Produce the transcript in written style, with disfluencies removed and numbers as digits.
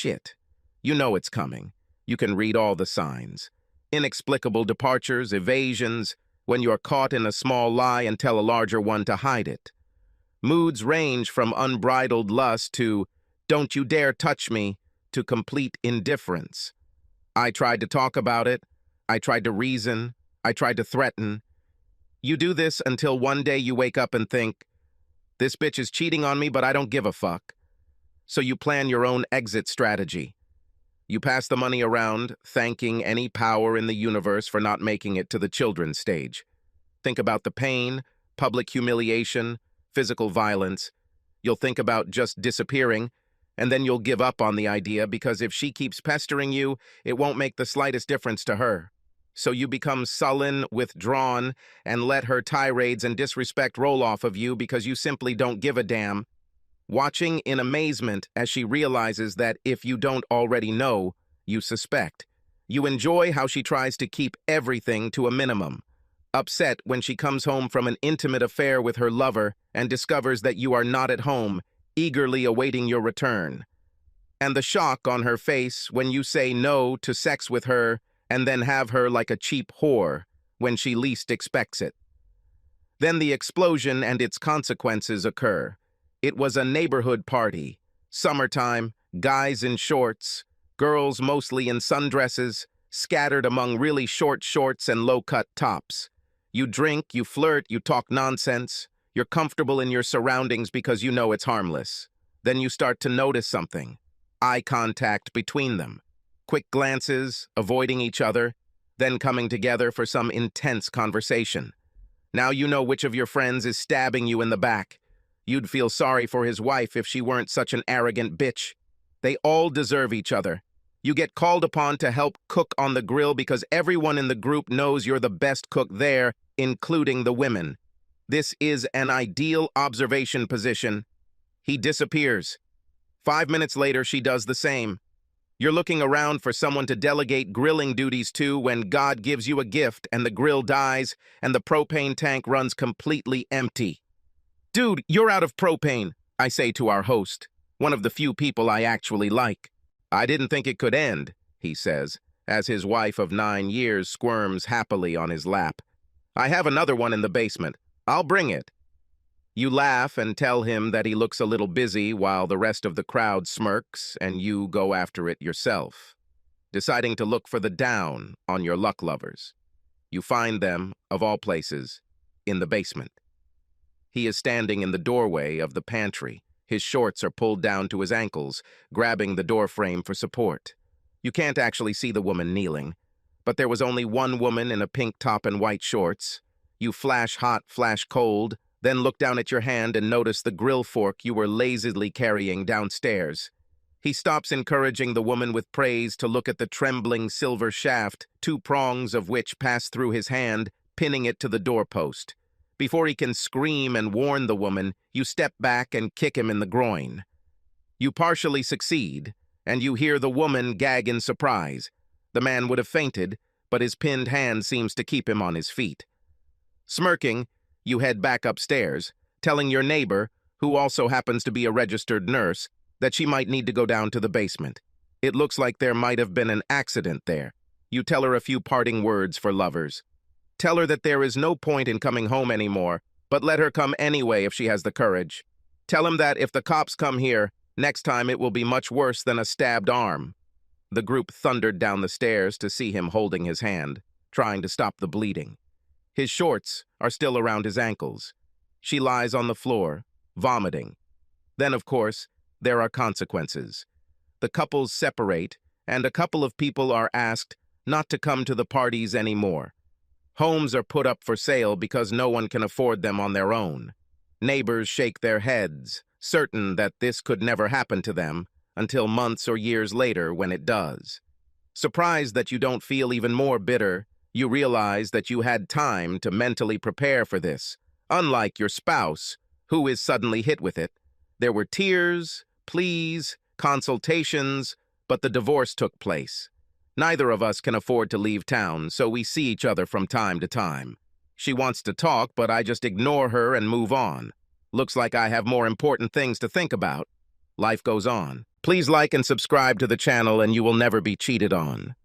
shit. You know it's coming. You can read all the signs. Inexplicable departures, evasions, when you're caught in a small lie and tell a larger one to hide it. Moods range from unbridled lust to "don't you dare touch me" to complete indifference. I tried to talk about it. I tried to reason. I tried to threaten. You do this until one day you wake up and think, "This bitch is cheating on me, but I don't give a fuck." So you plan your own exit strategy. You pass the money around, thanking any power in the universe for not making it to the children's stage. Think about the pain, public humiliation, physical violence. You'll think about just disappearing, and then you'll give up on the idea because if she keeps pestering you, it won't make the slightest difference to her. So you become sullen, withdrawn, and let her tirades and disrespect roll off of you because you simply don't give a damn, watching in amazement as she realizes that if you don't already know, you suspect. You enjoy how she tries to keep everything to a minimum. Upset when she comes home from an intimate affair with her lover and discovers that you are not at home, eagerly awaiting your return. And the shock on her face when you say no to sex with her and then have her like a cheap whore when she least expects it. Then the explosion and its consequences occur. It was a neighborhood party. Summertime, guys in shorts, girls mostly in sundresses, scattered among really short shorts and low-cut tops. You drink, you flirt, you talk nonsense. You're comfortable in your surroundings because you know it's harmless. Then you start to notice something. Eye contact between them. Quick glances, avoiding each other, then coming together for some intense conversation. Now you know which of your friends is stabbing you in the back. You'd feel sorry for his wife if she weren't such an arrogant bitch. They all deserve each other. You get called upon to help cook on the grill because everyone in the group knows you're the best cook there, including the women. This is an ideal observation position. He disappears. 5 minutes later, she does the same. You're looking around for someone to delegate grilling duties to when God gives you a gift and the grill dies and the propane tank runs completely empty. "Dude, you're out of propane," I say to our host, one of the few people I actually like. "I didn't think it could end," he says, as his wife of 9 years squirms happily on his lap. "I have another one in the basement. I'll bring it." You laugh and tell him that he looks a little busy while the rest of the crowd smirks and you go after it yourself, deciding to look for the down on your luck lovers. You find them, of all places, in the basement. He is standing in the doorway of the pantry. His shorts are pulled down to his ankles, grabbing the door frame for support. You can't actually see the woman kneeling, but there was only one woman in a pink top and white shorts. You flash hot, flash cold, then look down at your hand and notice the grill fork you were lazily carrying downstairs. He stops encouraging the woman with praise to look at the trembling silver shaft, 2 prongs of which pass through his hand, pinning it to the doorpost. Before he can scream and warn the woman, you step back and kick him in the groin. You partially succeed, and you hear the woman gag in surprise. The man would have fainted, but his pinned hand seems to keep him on his feet. Smirking, you head back upstairs, telling your neighbor, who also happens to be a registered nurse, that she might need to go down to the basement. It looks like there might have been an accident there. You tell her a few parting words for lovers. Tell her that there is no point in coming home anymore, but let her come anyway if she has the courage. Tell him that if the cops come here, next time it will be much worse than a stabbed arm. The group thundered down the stairs to see him holding his hand, trying to stop the bleeding. His shorts are still around his ankles. She lies on the floor, vomiting. Then, of course, there are consequences. The couples separate, and a couple of people are asked not to come to the parties anymore. Homes are put up for sale because no one can afford them on their own. Neighbors shake their heads, certain that this could never happen to them, until months or years later when it does. Surprised that you don't feel even more bitter, you realize that you had time to mentally prepare for this. Unlike your spouse, who is suddenly hit with it, there were tears, pleas, consultations, but the divorce took place. Neither of us can afford to leave town, so we see each other from time to time. She wants to talk, but I just ignore her and move on. Looks like I have more important things to think about. Life goes on. Please like and subscribe to the channel and you will never be cheated on.